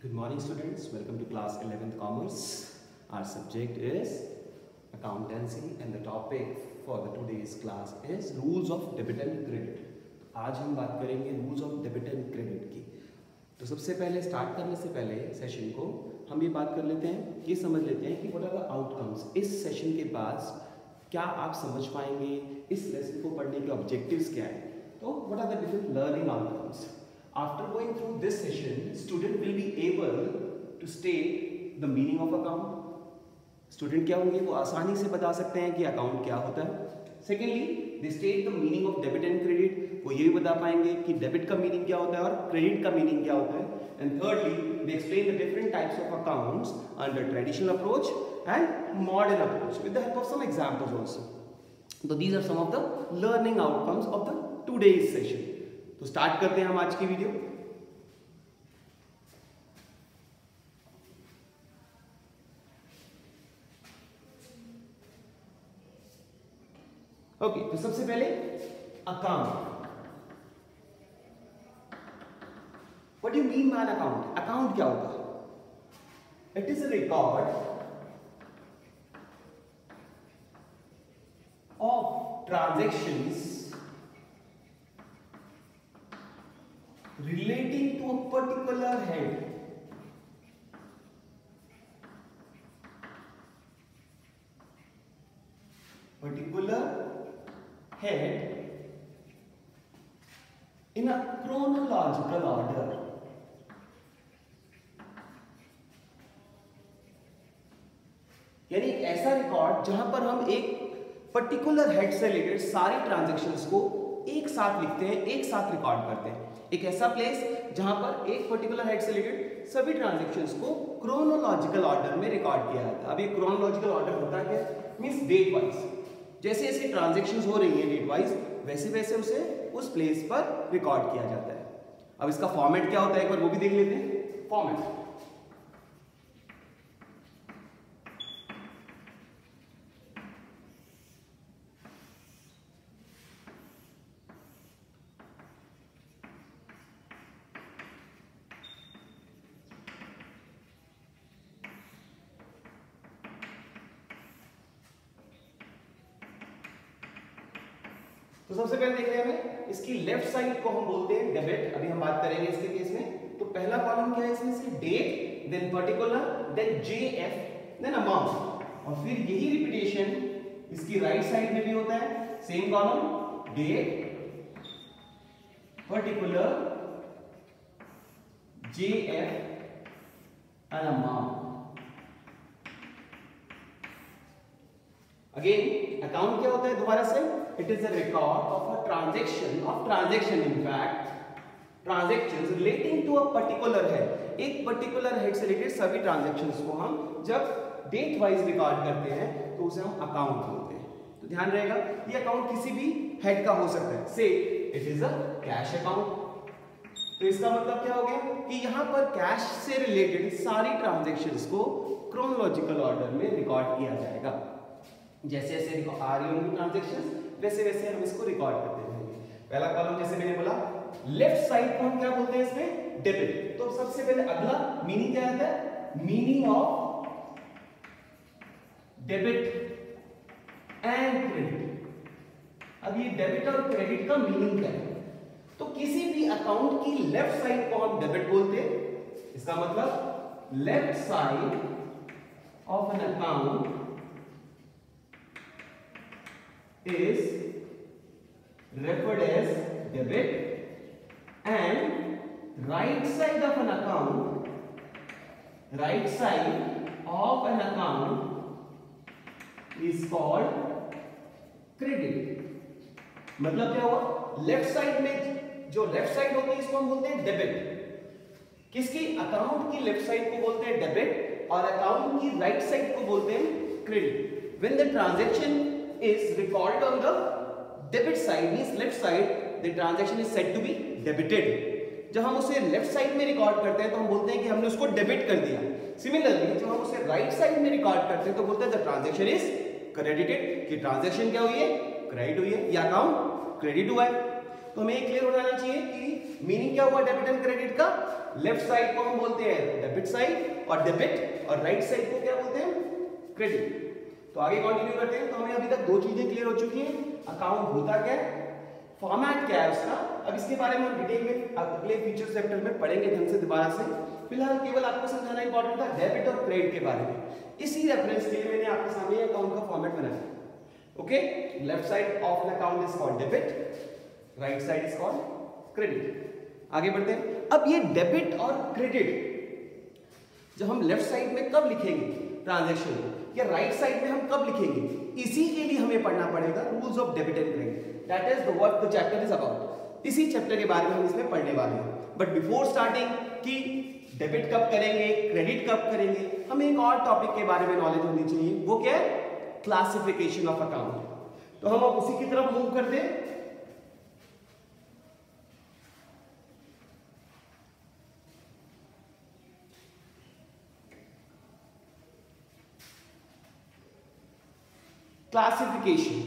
Good morning students, welcome to class 11th commerce. Our subject is accountancy and the topic for the today's class is rules of debit and credit. आज हम बात करेंगे rules of debit and credit की। तो सबसे पहले start करने से पहले सेशन को हम ये बात कर लेते हैं, ये समझ लेते हैं कि what are the outcomes। इस सेशन के बाद क्या आप समझ पाएंगे, इस लेसन को पढ़ने के ऑब्जेक्टिव्स क्या है, तो what are the different learning outcomes। After going through this session, student will be able to state the meaning of account. Student क्या होंगे, वो आसानी से बता सकते हैं कि अकाउंट क्या होता है। Secondly, they state the meaning of debit and credit. वो ये भी बता पाएंगे कि डेबिट का मीनिंग क्या होता है और क्रेडिट का मीनिंग क्या होता है। And thirdly, they explain the different types of accounts under traditional approach and modern approach with the help of some examples also. So these are some of the learning outcomes of the today's session. तो start करते हैं हम आज की video. Okay, तो सबसे पहले account. What do you mean by account? Account क्या होता है? It is a record of transactions relating to a particular head, in a chronological order. यानी एक ऐसा रिकॉर्ड जहां पर हम एक पर्टिकुलर हेड से रिलेटेड सारी ट्रांजैक्शंस को एक साथ लिखते हैं, एक साथ रिकॉर्ड करते हैं। एक ऐसा प्लेस जहां पर एक पर्टिकुलर हेड से रिलेटेड सभी ट्रांजैक्शंस को क्रोनोलॉजिकल ऑर्डर में रिकॉर्ड किया जाता है। अब ये क्रोनोलॉजिकल ऑर्डर होता है क्या? मींस डेट वाइज, जैसे जैसे ट्रांजैक्शंस हो रही हैं डेट वाइज, वैसे वैसे उसे उस प्लेस पर रिकॉर्ड किया जाता है। अब इसका फॉर्मेट क्या होता है, एक बार वो भी देख लेते हैं। फॉर्मेट तो सबसे पहले देख रहे हैं इसकी लेफ्ट साइड को हम बोलते हैं डेबिट। अभी हम बात करेंगे इसके केस में। तो पहला कॉलम क्या है इसमें? इसकी date, then particular, then JF, then amount, और फिर यही रिपीटेशन इसकी राइट साइड में भी होता है। Same column, date, particular, JF and amount. Again account क्या होता है दोबारा से? It is a record of a transaction in fact, transactions relating to a particular head. एक particular head से related सभी transactions को हम जब date wise रिकॉर्ड करते हैं तो उसे हम अकाउंट बोलते हैं। तो ध्यान रहेगा, ये अकाउंट किसी भी हेड का हो सकता है। Say it is a cash account। तो इसका मतलब क्या हो गया कि यहाँ पर कैश से रिलेटेड सारी ट्रांजेक्शन्स को क्रोनोलॉजिकल ऑर्डर में रिकॉर्ड किया जाएगा। जैसे जैसे आ रही होंगी ट्रांजेक्शन्स, वैसे वैसे हम इसको रिकॉर्ड करते रहेंगे। पहला कॉलम जैसे मैंने बोला, लेफ्ट साइड को हम क्या बोलते हैं इसमें? डेबिट। तो सबसे पहले अगला मीनिंग क्या आता है? Meaning of debit and credit. अब ये डेबिट और क्रेडिट का मीनिंग क्या है? तो किसी भी अकाउंट की लेफ्ट साइड को हम डेबिट बोलते हैं। इसका मतलब left side of an account is referred as debit and right side of an account is called credit। मतलब क्या हुआ? लेफ्ट साइड में जो लेफ्ट साइड होती है इसको हम बोलते हैं डेबिट। किसकी? अकाउंट की लेफ्ट साइड को बोलते हैं डेबिट और अकाउंट की राइट साइड को बोलते हैं credit. When the transaction is recorded on the debit side, means left side, the transaction is said to be debited। जब हम उसे लेफ्ट साइड में रिकॉर्ड करते हैं तो हम बोलते हैं कि हमने उसको डेबिट कर दिया। सिमिलरली जब हम उसे राइट साइड में रिकॉर्ड करते हैं तो बोलते हैं द ट्रांजैक्शन इज क्रेडिटेड, कि ट्रांजैक्शन क्या हुई है? क्रेडिट हुई है, या अकाउंट क्रेडिट हुआ है। तो हमें क्लियर हो जाना चाहिए कि मीनिंग क्या हुआ डेबिट एंड क्रेडिट का? लेफ्ट साइड को हम बोलते हैं डेबिट साइड और डेबिट, और राइट साइड को क्या बोलते हैं? क्रेडिट। तो आगे कंटिन्यू करते हैं। तो हमें अभी तक दो चीजें क्लियर हो चुकी हैं, अकाउंट होता क्या है, फॉर्मेट क्या है उसका। अब इसके बारे में हम डिटेल में अगले फ्यूचर चैप्टर में पढ़ेंगे ढंग से दोबारा से। फिलहाल केवल आपको समझाना इंपॉर्टेंट था डेबिट और क्रेडिट के बारे में। इसी रेफरेंस के लिए मैंने आपके सामने अकाउंट का फॉर्मेट बनाया। Okay, left side of an account is called debit, right side is called credit. आगे बढ़ते हैं। अब ये डेबिट और क्रेडिट जब हम लेफ्ट साइड में कब लिखेंगे ट्रांजैक्शन को, या राइट साइड में हम कब लिखेंगे, इसी के लिए हमें पढ़ना पड़ेगा rules of debit and credit. That is what the chapter is about. इसी चैप्टर के बारे में हम इसमें पढ़ने वाले हैं। बट बिफोर स्टार्टिंग कि डेबिट कब करेंगे, क्रेडिट कब करेंगे, हमें एक और टॉपिक के बारे में नॉलेज होनी चाहिए। वो क्या है? Classification of account. तो हम अब उसी की तरफ मूव करते हैं। क्लासिफिकेशन,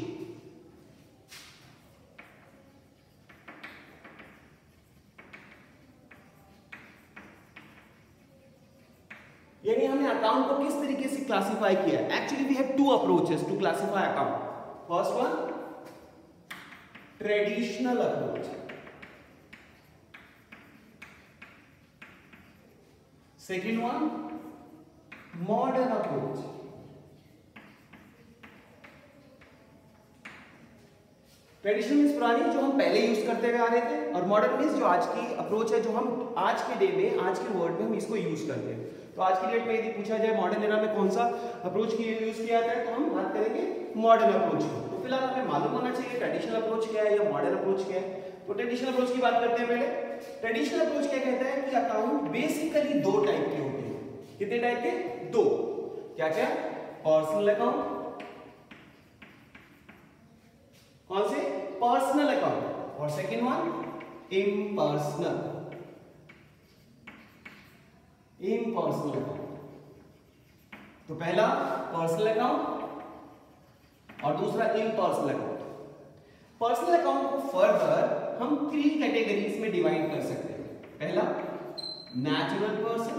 यानी हमने अकाउंट को किस तरीके से क्लासिफाई किया। Actually we have two approaches to classify account. First one traditional approach, second one modern approach. Traditional means पुरानी, जो हम पहले यूज करते हुए आ रहे थे, और मॉडर्न मीन्स जो आज की अप्रोच है, जो हम आज के डे में, आज के वर्ल्ड में हम इसको यूज करते हैं। तो आज की डेट में यदि पूछा जाए मॉडर्न एरा में कौन सा अप्रोच यूज किया जाता है, तो हम बात करेंगे मॉडर्न अप्रोच की। तो फिलहाल हमें मालूम होना चाहिए ट्रेडिशनल अप्रोच क्या है या मॉडर्न अप्रोच क्या है। तो ट्रेडिशनल अप्रोच की बात करते हैं पहले। ट्रेडिशनल अप्रोच क्या कहता है कि अकाउंट बेसिकली दो टाइप के होते हैं। कितने टाइप के? दो। क्या क्या? पर्सनल अकाउंट, कौन से? पर्सनल अकाउंट, और second one impersonal, impersonal account. तो पहला पर्सनल अकाउंट और दूसरा इम्पर्सनल अकाउंट। पर्सनल अकाउंट को फर्दर हम 3 कैटेगरीज में डिवाइड कर सकते हैं। पहला natural person,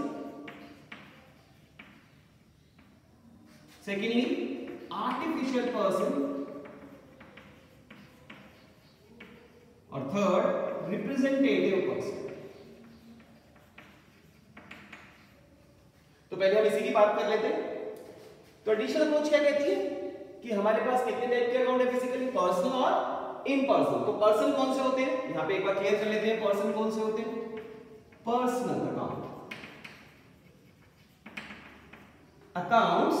secondly artificial person, और थर्ड रिप्रेजेंटेटिव पर्सन। तो पहले हम इसी की बात कर लेते हैं। ट्रेडिशनल अप्रोच क्या कहती है कि हमारे पास कितने टाइप के अकाउंट है बेसिकली? पर्सनल और इम्पर्सनल। तो पर्सन कौन से होते हैं, यहां पे एक बार क्लियर कर लेते हैं। पर्सन कौन से होते हैं? Personal account, accounts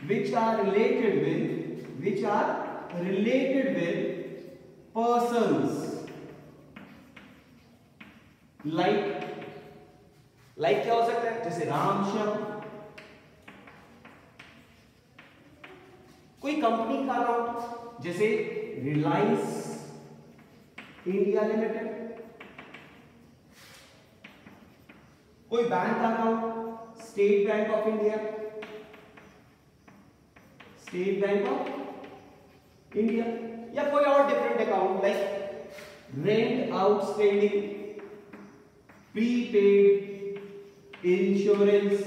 which are related with persons, like क्या हो सकता है? जैसे राम श्याम, कोई कंपनी का अकाउंट जैसे रिलायंस इंडिया लिमिटेड, कोई बैंक का account state bank of India, state bank of India, या कोई और different account like rent outstanding, prepaid, insurance,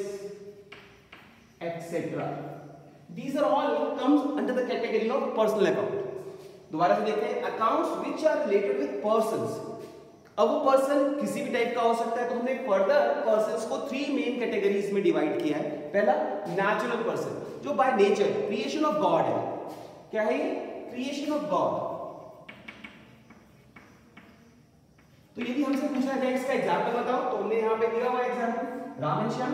etcetera. These are all comes under the category of personal account। दोबारा से देखते हैं, accounts which are related with persons। अब वो person किसी भी टाइप का हो सकता है, तो हमने फर्दर पर्संस को 3 मेन कैटेगरीज में डिवाइड किया है। पहला नेचुरल पर्सन, जो by nature creation of God है। क्या है ये? Creation of God. तो यदि हमसे पूछा जाए इसका एग्जांपल बताओ, तो हमने यहां पे दिया हुआ एग्जांपल राम एंड श्याम।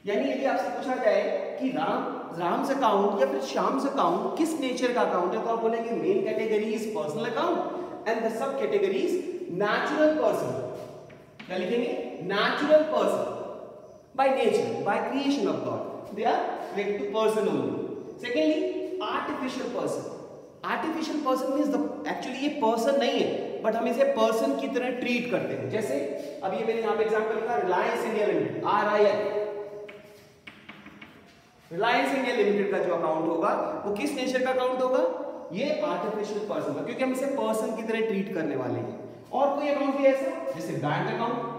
यानी यदि आपसे पूछा जाए कि राम्स अकाउंट या फिर श्याम्स अकाउंट किस नेचर का अकाउंट है, तो आप बोलेंगे main category is personal account and the subcategory is natural person. क्या लिखेंगे? Natural person by nature, by creation of God, they are related to person only. Secondly artificial person. Artificial person means actually ये person नहीं है, but हम इसे person की तरह treat करते हैं। जैसे अब ये मैंने यहां पे एग्जांपल लिखा, Reliance India limited, RIL। Reliance India limited का जो अकाउंट होगा वो किस नेचर का अकाउंट होगा? ये आर्टिफिशियल पर्सन था, क्योंकि हम इसे पर्सन की तरह ट्रीट करने वाले हैं। और कोई अकाउंट भी ऐसा जैसे बैंक अकाउंट,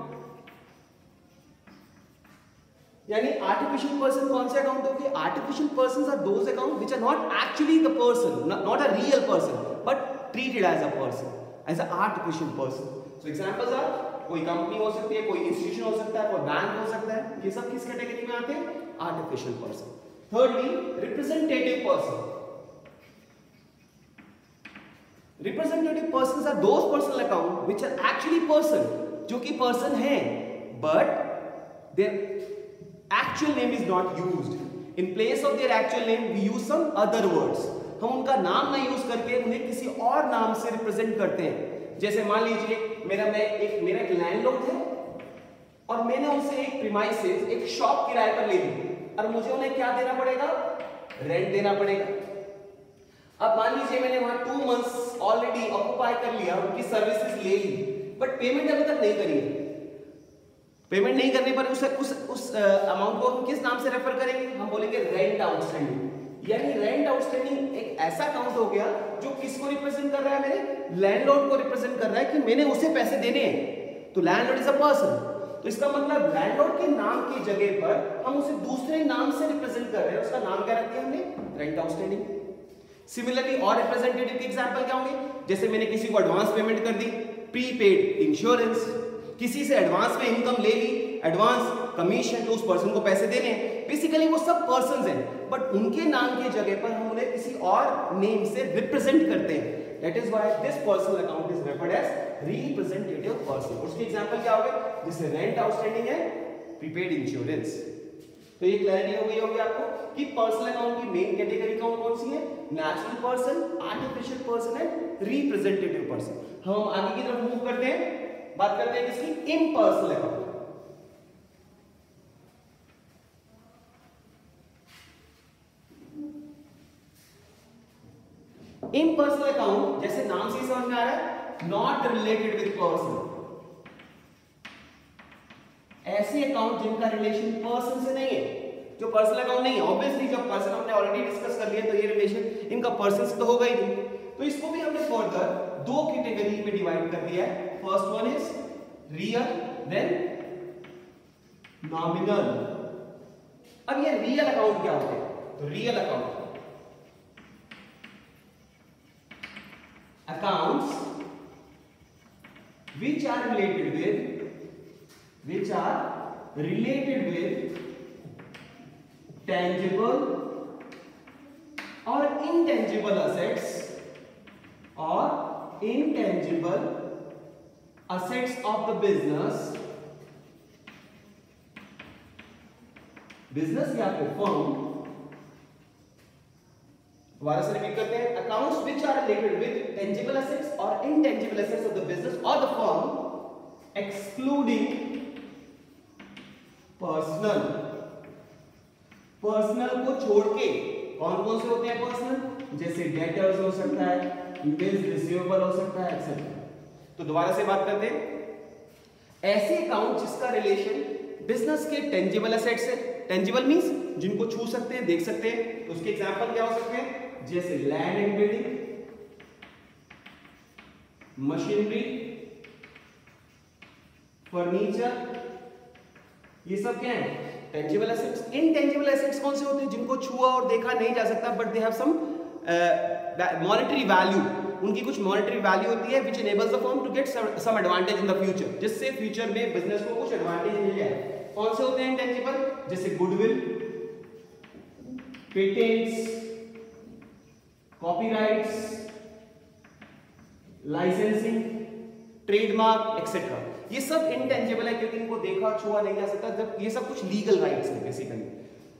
यानी आर्टिफिशियल पर्सन कौन से अकाउंट होंगे? Artificial persons are those account which are not actually the person, not a real person, but treated as a person, as a artificial person. So examples are, कोई company हो सकती है, कोई institution हो सकता है, कोई बैंक हो सकता है, ये सब किस कैटेगरी में आते हैं? Artificial person. Thirdly, representative person. Representative persons are those personal account which are actually person, जो कि पर्सन है, but their actual name is not used. In place of their actual name we use some other words. हम उनका नाम ना use करके उन्हें किसी और नाम से रिप्रेजेंट करते हैं। जैसे मान लीजिए मेरा एक लैंडलॉर्ड है और मैंने उनसे एक प्रीमाइसेस, एक शॉप किराए पर ले ली और मुझे उन्हें क्या देना पड़ेगा? रेंट देना पड़ेगा। अब मान लीजिए मैंने वहां 2 मंथ्स ऑलरेडी ऑक्युपाई कर लिया, उनकी सर्विसेज ले ली, बट पेमेंट अभी तक नहीं करी है। पेमेंट नहीं करने पर उस अमाउंट को हम किस नाम से रेफर करेंगे? हम बोलेंगे रेंट आउटस्टैंडिंग। यानी रेंट आउटस्टैंडिंग एक ऐसा अकाउंट हो गया जो किसको रिप्रेजेंट कर रहा है? मेरे लैंडलॉर्ड को रिप्रेजेंट कर रहा है कि मैंने उसे पैसे देने हैं। तो लैंडलॉर्ड इज अ पर्सन, तो इसका मतलब लैंडलॉर्ड के नाम की जगह पर हम उसे दूसरे नाम से रिप्रेजेंट कर रहे हैं। उसका नाम क्या रख दिया हमने? Rent outstanding. सिमिलरली और रिप्रेजेंटेटिव के एग्जांपल क्या होंगे? जैसे मैंने किसी को एडवांस पेमेंट कर दी, प्रीपेड इंश्योरेंस, किसी से एडवांस में इनकम ले ली, एडवांस कमीशन, तो उस पर्सन को पैसे देने हैं। बेसिकली वो सब पर्संस हैं, बट उनके नाम की जगह पर हम उन्हें किसी और नेम से रिप्रेजेंट करते हैं। That is why this personal account is referred as representative person. उसके एग्जांपल क्या होंगे? जैसे रेंट आउटस्टैंडिंग है, प्रीपेड इंश्योरेंस। तो ये क्लैरिटी हो गई होगी आपको कि पर्सनल अकाउंट की मेन कैटेगरी कौन सी है? Natural person, artificial person and representative person. हम आगे की तरफ मूव करते हैं, बात करते हैं किसकी? Impersonal account. इम्पर्सनल अकाउंट जैसे नाम से समझ में आ रहा है, नॉट रिलेटेड विद पर्सन। ऐसे अकाउंट जिनका रिलेशन पर्सन से नहीं है, जो पर्सनल अकाउंट नहीं है। ऑब्वियसली जब पर्सन हमने ऑलरेडी डिस्कस कर लिया तो ये रिलेशन इनका पर्सन से तो होगा ही नहीं। तो इसको भी हमने फर्दर 2 कैटेगरी में डिवाइड कर दिया है। First one is real, then nominal. अब ये रियल अकाउंट क्या होते हैं? तो real account accounts which are related with tangible or intangible assets of the business या फिर firm। दोबारा से रिपीट करते हैं, accounts which are related with tangible assets और intangible assets of the business और the firm excluding personal. Personal को छोड़ के कौन कौन से होते हैं पर्सनल? जैसे डेटर्स हो सकता है, बिल्स रिसीवेबल हो सकता है, एक्सेट्रा। तो दोबारा से बात करते हैं, ऐसे अकाउंट जिसका रिलेशन बिजनेस के टेंजिबल एसेट्स से, टेंजिबल मींस जिनको छू सकते हैं, देख सकते हैं, तो उसके एग्जांपल क्या हो सकते हैं? जैसे land and building, machinery, furniture, ये सब क्या है? Tangible assets. इनटेंजिबल एसेट्स कौन से होते हैं? जिनको छुआ और देखा नहीं जा सकता, but they have some monetary value. उनकी कुछ मॉनेटरी वैल्यू होती है, which enables the firm to get some advantage in the future, जिससे फ्यूचर में बिजनेस को कुछ एडवांटेज मिल जाए। कौन से होते हैं इंटेंजिबल? जैसे goodwill, patents, copyrights, licensing, trademark, etcetera. ये सब इंटेंजिबल है क्योंकि इनको देखा छुआ नहीं जा सकता। जब ये सब कुछ लीगल राइट्स हैं बेसिकली,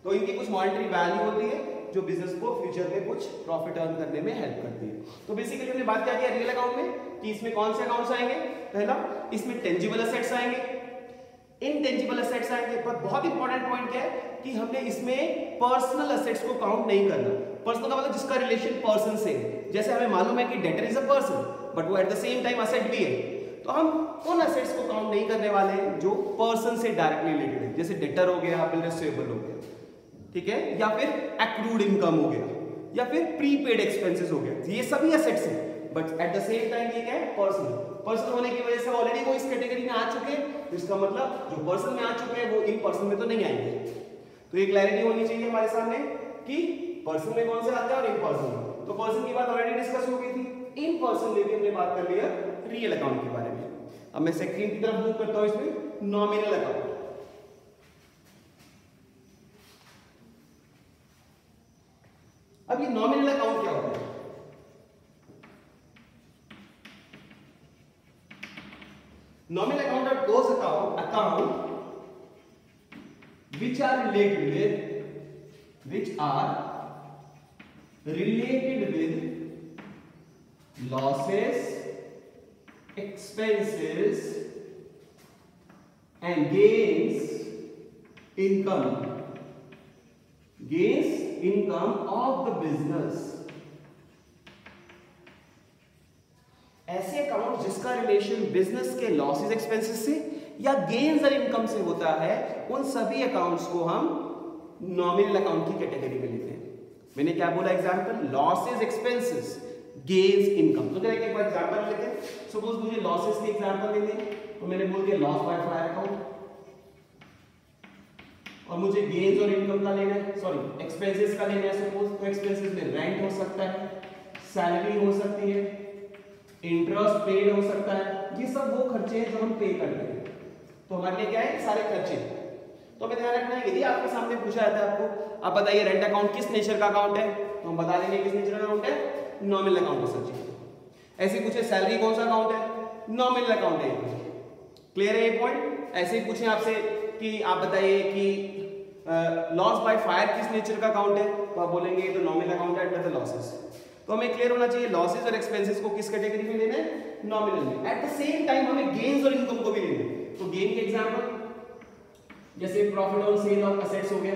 तो इनकी कुछ मॉनेटरी वैल्यू होती है जो बिजनेस को फ्यूचर में कुछ प्रॉफिट अर्न करने में हेल्प करती है। तो बेसिकली हमने बात क्या किया रियल अकाउंट में कि इसमें कौन से अकाउंट्स आएंगे? पहला, इसमें टेंजिबल एसेट्स आएंगे, इनटेंजिबल एसेट्स आएंगे। पर बहुत इंपॉर्टेंट पॉइंट क्या है कि हमने इसमें पर्सनल एसेट्स को काउंट नहीं करना। पर्सनल का मतलब जिसका रिलेशन पर्सन से है। जैसे हमें मालूम है कि debtor is a person, but वो at the same time asset भी है, तो हम उन एसेट्स को काउंट नहीं करने वाले हैं जो पर्सन से डायरेक्टली रिलेटेड है। जैसे डेटर हो गया, बिल रिसीवेबल हो गया, ठीक है, या फिर एक्रूड इनकम हो गया। या फिर प्रीपेड एक्सपेंसेस हो गए, ये सभी एसेट्स हैं, but at the same time ये क्या है, पर्सनल। पर्सनल होने की वजह से ऑलरेडी वो इस कैटेगरी में आ चुके हैं, इसका मतलब जो पर्सन में आ चुके हैं वो इन पर्सन में तो नहीं आएंगे। तो ये क्लैरिटी होनी चाहिए हमारे सामने कि पर्सन में कौन से आते हैं और इन पर्सन में। तो पर्सन की बात ऑलरेडी डिस्कस हो गई थी, इन पर्सन में भी हमने बात कर लिया रियल अकाउंट के बारे में। अब मैं सेकंड की तरफ मूव करता हूं, इसमें नॉमिनल अकाउंट। अब ये नॉमिनल अकाउंट क्या होता है? Nominal account are those account which are related with losses, expenses and gains income of the business। ऐसे अकाउंट जिसका रिलेशन बिजनेस के लॉसेस एक्सपेंसेस से या गेन्स और इनकम से होता है, उन सभी अकाउंट्स को हम नॉमिनल अकाउंट की कैटेगरी में लेते हैं। मैंने क्या बोला example, losses expenses gains income. तो चलिए एक बार एग्जांपल लेते हैं। सपोज मुझे लॉसेस की एग्जांपल लेनी है, तो मैंने बोल दिया लॉस बाय फायर अकाउंट, और मुझे गेन्स और इनकम का लेना है, सॉरी एक्सपेंसेस का लेना है। सपोज तो एक्सपेंसेस में रेंट हो सकता है, सैलरी हो सकती है, इंटरेस्ट पेड हो सकता है, ये सब वो खर्चे हैं जो हम पे करते हैं। तो हमारे लिए क्या है, सारे खर्चे। तो हमें ध्यान रखना है, यदि आपके सामने पूछा जाता है आपको, आप बताइए रेंट अकाउंट किस नेचर का अकाउंट है, तो हम बता देंगे किस नेचर का अकाउंट है, नॉमिनल अकाउंट है सर। ऐसे पूछे सैलरी कौन सा अकाउंट है, नॉमिनल अकाउंट है। क्लियर है ये पॉइंट? ऐसे ही पूछे आपसे कि आप बताइए कि लॉस बाय फायर किस नेचर का अकाउंट है, तो आप बोलेंगे ये तो नॉमिनल अकाउंट है एट द लॉसेस। तो हमें क्लियर होना चाहिए लॉसेस और एक्सपेंसेस को किस कैटेगरी में लेना है, नॉमिनल में। एट द सेम टाइम हमें गेन्स और इनकम को भी लेना है। तो गेन के एग्जांपल जैसे profit on sale of assets हो गया,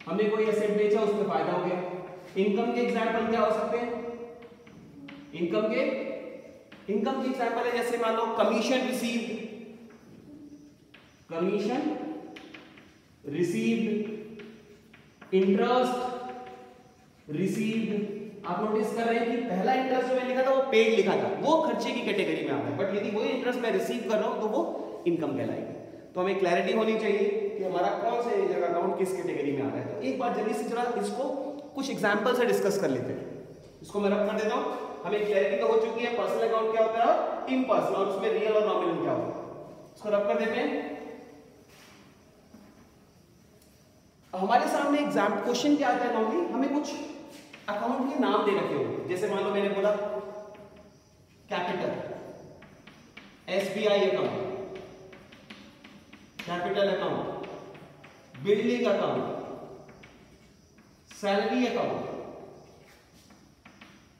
हमने कोई एसेट बेचा उसमें फायदा हो गया। इनकम के एग्जांपल क्या हो सकते हैं, इनकम के एग्जांपल है जैसे मान लो कमीशन रिसीव्ड, इंटरेस्ट रिसीव्ड। आप नोटिस कर रहे हैं कि पहला इंटरेस्ट जो मैंने लिखा था वो पेड लिखा था, वो खर्चे की कैटेगरी में आता है, बट यदि वही इंटरेस्ट मैं रिसीव कर रहा हूं तो वो इनकम कहलाएगी। तो हमें क्लैरिटी होनी चाहिए कि हमारा कौन सा नेचर का अकाउंट किस कैटेगरी में आ रहा है। तो एक बार जल्दी से जरा इसको कुछ एग्जांपल से डिस्कस कर लेते हैं। इसको मैं रख कर देता हूं। हमें क्लैरिटी तो हो चुकी है पर्सनल अकाउंट क्या होता है और इम्पर्सनल, और उसमें रियल और नॉमिनल क्या होता है। इसको रख कर देते हैं। हमारे सामने एग्जाम क्वेश्चन क्या आता है, नॉर्मली हमें कुछ अकाउंट के नाम दे रखे होंगे। जैसे मान लो मैंने बोला capital, SBI account, capital account, building account, salary account,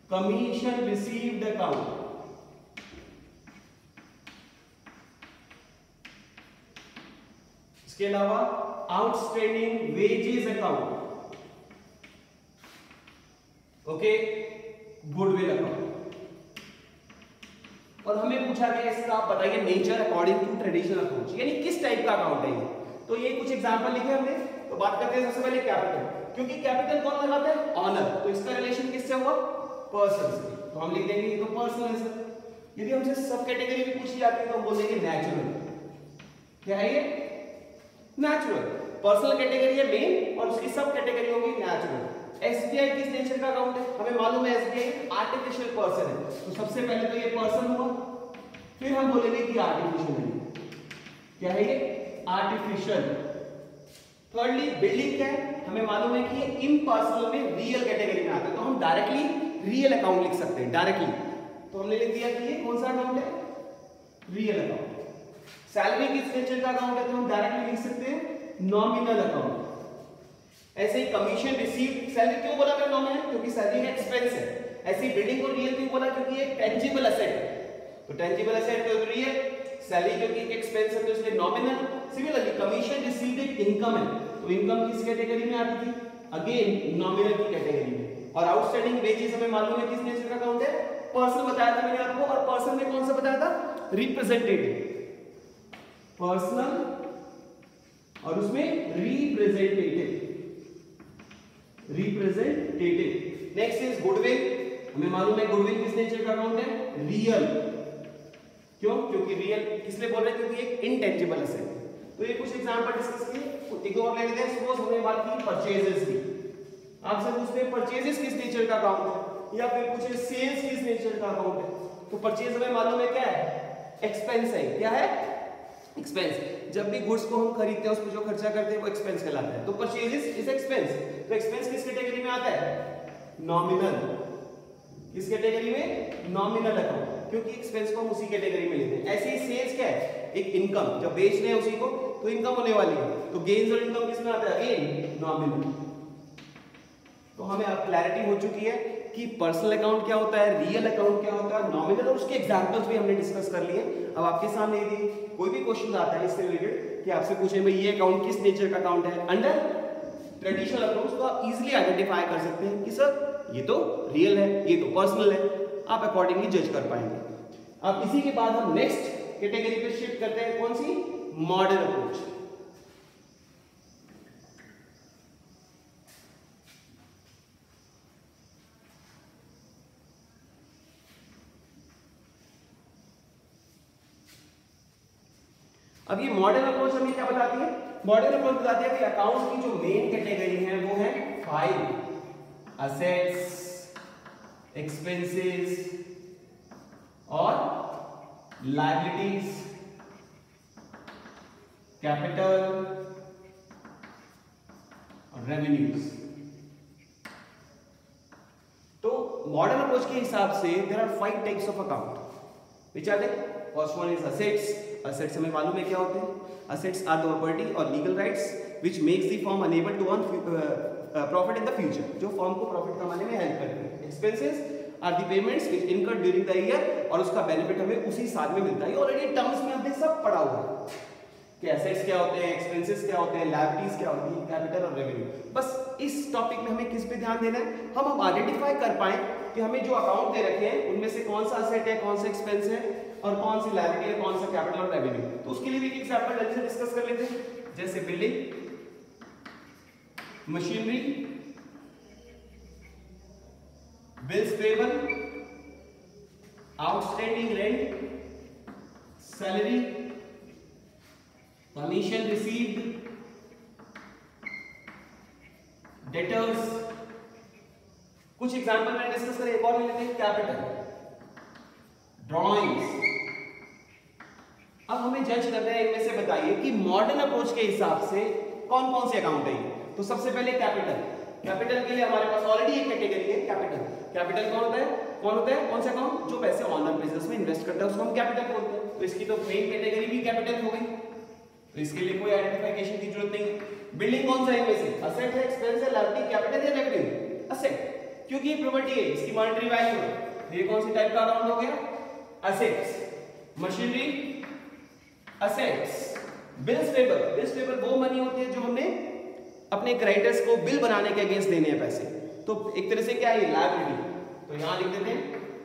commission received account, इसके अलावा outstanding wages account, okay, goodwill account. और हमें पूछा गया इसका आप बताइए nature according to traditional approach, यानी किस टाइप का अकाउंट है ये। तो ये कुछ एग्जांपल लिखे हमने। तो बात करते हैं सबसे पहले कैपिटल, क्योंकि कैपिटल कौन लगाता है, ऑनर, तो इसका रिलेशन किससे हुआ, पर्सन से। तो हम लिख देंगे ये तो पर्सन है सर। यदि हमसे सब कैटेगरी भी पूछी जाती है तो हम बोल देंगे नेचुरल। क्या है ये, नेचुरल। पर्सनल कैटेगरी है मेन और उसकी सब कैटेगरी होगी नेचुरल। एसबीआई किस नेचर का अकाउंट है, हमें मालूम है एसबीआई आर्टिफिशियल पर्सन है, तो सबसे पहले तो ये पर्सन हुआ, फिर हम बोलेंगे कि आर्टिफिशियल है। क्या है ये, आर्टिफिशियल। थर्डली बिल्डिंग क्या है, हमें मालूम है कि ये इम्पर्सनल में रियल कैटेगरी में आता है, तो हम डायरेक्टली रियल अकाउंट लिख सकते हैं डायरेक्टली। तो हमने लिख दिया कि ये कौन सा अकाउंट है, रियल अकाउंट। सैलरी किस नेचर का अकाउंट है, तो हम डायरेक्टली लिख सकते हैं नॉमिनल अकाउंट। ऐसे ही कमीशन रिसीव्ड, सैलरी क्यों बोला मैंने नॉमिनल, क्योंकि सैलरी का एक्सपेंस है। ऐसे ही बिल्डिंग को रियल क्यों बोला, क्योंकि ये टेंजिबल एसेट है, तो टेंजिबल एसेट तो रियल, सैलरी क्योंकि एक एक्सपेंस है तो इसलिए नॉमिनल। सिमिलरली कमीशन रिसीव्ड एक इनकम है, तो इनकम किस कैटेगरी में आती थी, अगेन नॉमिनल की कैटेगरी में। और आउटस्टैंडिंग वेजेस हमें मालूम है किस नेचर का अकाउंट है, पर्सनल बताया था मैंने आपको, और पर्सन में कौन सा बताया था, रिप्रेजेंटेटिव। पर्सनल और उसमें representative, representative. Next is goodwill. हमें मालूम है गुडविल किस नेचर का अकाउंट है? रियल। क्यों? क्योंकि रियल किसलिए बोल रहे हैं? क्योंकि एक इनटेंजिबल एसेट। तो ये कुछ एग्जांपल डिस्कस किए, एक और ले लेते हैं। सपोज हमने बात की परचेजेस की, आपसे पूछते हैं परचेजेस किस नेचर का अकाउंट है, या फिर कुछ सेल्स किस नेचर का अकाउंट है। तो परचेज हमें मालूम है क्या है? एक्सपेंस है। क्या है? एक्सपेंस। जब भी गुड्स को हम खरीदते हैं उस पर जो खर्चा करते हैं वो एक्सपेंस कहलाता है। तो परचेजेस इज एक्सपेंस। तो एक्सपेंस किस कैटेगरी में आता है? नॉमिनल। किस कैटेगरी में? नॉमिनल अकाउंट, क्योंकि एक्सपेंस को हम उसी कैटेगरी में लेते हैं। ऐसे ही सेल्स क्या है? एक इनकम। जब बेच रहे हैं उसी को तो इनकम होने वाली है। तो गेन्स और इनकम किस में आता है? Again nominal. तो हमें अब क्लैरिटी हो चुकी है कि पर्सनल अकाउंट क्या होता है, रियल अकाउंट क्या होता है, नॉमिनल, और उसके एग्जांपल्स भी हमने डिस्कस कर लिए। अब आपके सामने यदि कोई भी क्वेश्चन आता है इससे रिलेटेड कि आपसे पूछे भाई ये अकाउंट किस नेचर का अकाउंट है अंडर ट्रेडिशनल अप्रोच, तो आप इजीली आइडेंटिफाई कर सकते हैं कि सर ये तो रियल है, ये तो पर्सनल है। आप अकॉर्डिंगली जज कर पाएंगे। अब इसी के बाद हम नेक्स्ट कैटेगरी पे शिफ्ट करते हैं। कौन सी? Modern approach. अब ये मॉडर्न अप्रोच हमें क्या बताती है? मॉडर्न अप्रोच बताती है कि अकाउंट की जो मेन कैटेगरी है वो है 5 असेट्स, एक्सपेंसेस और लायबिलिटीज, कैपिटल और रेवेन्यूज। तो मॉडर्न अप्रोच के हिसाब से there are 5 types of account which are they. First one is assets. Assets हमें मालूम है क्या होते हैं? असेट्स आर द प्रॉपर्टी और legal rights which makes the firm enable to earn profit in the future, जो फर्म को प्रॉफिट कमाने में हेल्प करती है। Expenses are the payments which incurred during the year, और उसका बेनिफिट हमें उसी साल में मिलता है। ये ऑलरेडी टर्म्स में हमने सब पढ़ा हुआ है कि एसेट्स क्या होते हैं, एक्सपेंसेस क्या होते हैं, लायबिलिटीज क्या होती है, कैपिटल और रेवेन्यू। बस इस टॉपिक में हमें किस पे ध्यान देना है? हम अब आइडेंटिफाई कर पाए कि हमें जो अकाउंट दे रखे हैं उनमें से कौन सा असेट है, कौन सा एक्सपेंस है और कौन सी लायबिलिटी है, कौन सा कैपिटल और रेवेन्यू। तो उसके लिए भी एक एग्जांपल जल्दी से डिस्कस कर लेते हैं। जैसे building, machinery, bills payable, outstanding rent, salary, commission received, debtors. कुछ एग्जांपल मैंने डिस्कस करे, एक और ले लेते हैं। Capital, drawings. अब हमें जज करना है, इनमें से बताइए कि मॉडर्न अप्रोच के हिसाब से कौन कौन से अकाउंट है। तो सबसे पहले कैपिटल। कैपिटल के लिए हमारे पास ऑलरेडी एक कैटेगरी है कैपिटल। कैपिटल कौन होता है? कौन होता है? कौन सा अकाउंट? जो पैसे ऑनर बिजनेस में इन्वेस्ट करता है उसको हम कैपिटल बोलते हैं। तो इसकी तो मेन कैटेगरी भी कैपिटल हो गई, तो इसके लिए कोई आइडेंटिफिकेशन की जरूरत नहीं है। बिल्डिंग कौन सा है इनमें से? असेट है, एक्सपेंस है, लायबिलिटी, कैपिटल या रेवेन्यू? असेट, क्योंकि ये प्रॉपर्टी है, इसकी मॉनेटरी वैल्यू है। ये कौन सी टाइप का अकाउंट हो गया? Assets. Machinery, assets. Bills payable, bills payable वो मनी होती है जो हमने अपने क्रेडिटर्स को बिल बनाने के अगेंस्ट देने हैं पैसे। तो एक तरह से क्या है? लायबिलिटी। तो यहां लिख देते हैं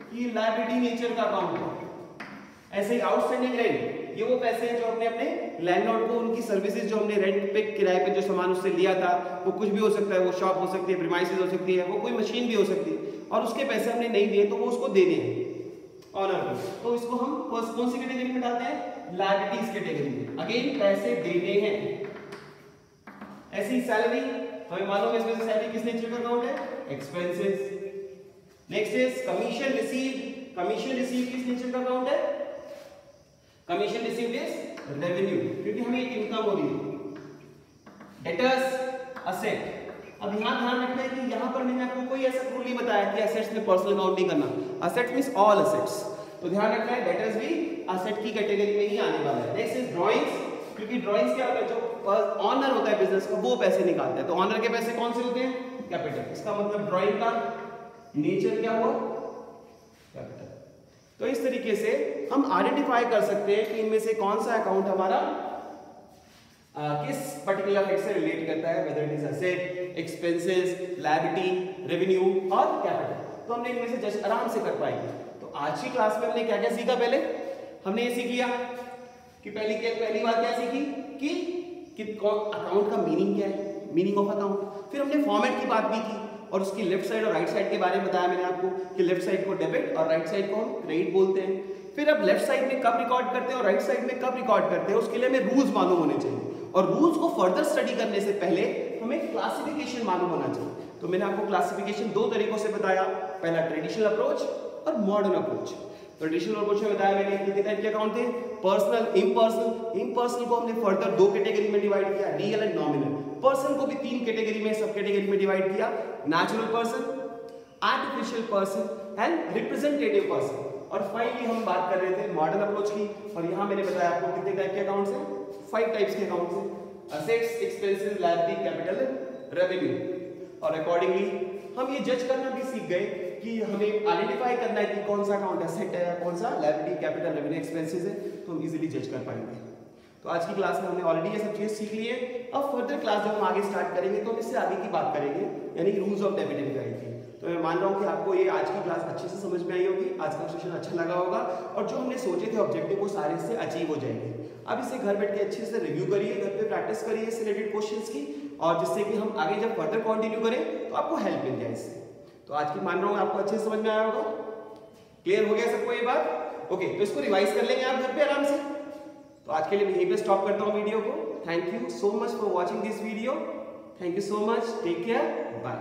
कि लायबिलिटी नेचर का अकाउंट है। ऐसे ही आउटस्टैंडिंग रेंट, ये वो पैसे हैं जो हमने अपने लैंडलॉर्ड को उनकी सर्विसेज जो हमने रेंट पे किराए पे जो सामान उससे लिया था, वो कुछ भी हो सकता है, वो शॉप हो सकती है, प्रीमाइसेस हो सकती है, वो कोई मशीन भी हो सकती है, और उसके पैसे हमने नहीं दिए तो वो उसको देने हैं ऑनर को। तो इसको हम कौन सी कैटेगरी में डालते हैं? लायबिलिटीज कैटेगरी में। अगेन पैसे देने हैं। ऐसी सैलरी, हमें मालूम है इसमें से सैलरी किस नेचर का अकाउंट है? Expenses. Next is commission received. Commission receive किस नेचर का अकाउंट है? कमीशन रिसीव्ड इज रेवेन्यू, क्योंकि हमें एक इनकम हो रही है। Debtors, asset. अब यहां ध्यान रखना है कि यहां पर मैंने आपको कोई ऐसा रूल नहीं बताया कि असेट्स में पर्सनल अकाउंट नहीं करना। असेट्स मींस ऑल असेट्स, तो ध्यान रखना है डेटर्स भी असेट की कैटेगरी में ही आने वाला है। नेक्स्ट इज ड्राइंग्स, क्योंकि ड्राइंग्स क्या होता है? जो ऑनर होता है बिजनेस का वो पैसे निकालता है। तो ऑनर के पैसे कौन से होते हैं? कैपिटल। इसका मतलब ड्राइंग का नेचर क्या हुआ? कैपिटल। तो इस तरीके से हम आइडेंटिफाई कर सकते हैं कि इनमें से कौन सा अकाउंट हमारा किस पर्टिकुलर हेड से रिलेट करता है, whether it is asset, expenses, liability, revenue और कैपिटल। तो हमने इनमें से जस्ट आराम से कर पाएंगे। तो आज की क्लास में हमने क्या क्या सीखा? पहले हमने ये सीख लिया कि पहली बात क्या सीखी कि अकाउंट का मीनिंग क्या है, मीनिंग ऑफ अकाउंट। फिर हमने फॉर्मेट की बात भी की और उसकी लेफ्ट साइड और राइट साइड के बारे में बताया मैंने आपको कि लेफ्ट साइड को डेबिट और राइट साइड को हम क्रेडिट बोलते हैं। फिर अब लेफ्ट साइड में कब रिकॉर्ड करते हैं और राइट साइड में कब रिकॉर्ड करते हैं उसके लिए हमें रूल्स मालूम होने चाहिए और रूल्स को फर्दर स्टडी करने से पहले हमें क्लासिफिकेशन मालूम होना चाहिए। तो मैंने आपको क्लासिफिकेशन दो तरीकों से बताया, पहला ट्रेडिशनल अप्रोच और मॉडर्न अप्रोच। ट्रेडिशनल अप्रोच में बताया मैंने कितने टाइप के अकाउंट थे, पर्सनल, इम्पर्सनल। इम्पर्सनल को हमने फर्दर दो कैटेगरी में डिवाइड किया, रियल एंड नॉमिनल। पर्सन को भी तीन कैटेगरी में, सब कैटेगरी में डिवाइड किया, natural person, artificial person and representative person. और फाइनली हम बात कर रहे थे मॉडर्न अप्रोच की और यहाँ मैंने बताया आपको कितने टाइप के अकाउंट्स हैं, 5 टाइप्स के अकाउंट्स हैं, assets, expenses, liability, capital, revenue. और अकॉर्डिंगली हम ये जज करना भी सीख गए कि हमें आइडेंटिफाई करना है कि कौन सा अकाउंट एसेट है, कौन सा लायबिलिटी, कैपिटल, रेवेन्यू, एक्सपेंसेस है, तो हम इजीली जज कर पाएंगे। तो आज की क्लास में हमने ऑलरेडी ये सब चीजें सीख ली है। अब फर्दर क्लास जब हम आगे स्टार्ट करेंगे तो हम इससे आगे की बात करेंगे, यानी rules of debit and credit की। तो मैं मान रहा हूँ कि आपको ये आज की क्लास अच्छे से समझ में आई होगी, आज का सेशन अच्छा लगा होगा और जो हमने सोचे थे ऑब्जेक्टिव वो सारे से अचीव हो जाएंगे। अब इसे घर बैठ के अच्छे से रिव्यू करिए, घर पे प्रैक्टिस करिए इससे रिलेटेड क्वेश्चंस की, और जिससे कि हम आगे जब फर्दर कंटिन्यू करें तो आपको हेल्प मिल जाए इससे। तो आज की मान रहा हूँ आपको अच्छे से समझ में आया होगा, क्लियर हो गया सबको ये बात? ओके, तो इसको रिवाइज कर लेंगे आप घर पे आराम से। तो आज के लिए मैं यहीं पे स्टॉप करता हूँ वीडियो को। Thank you so much for watching this video. Thank you so much, take care, bye.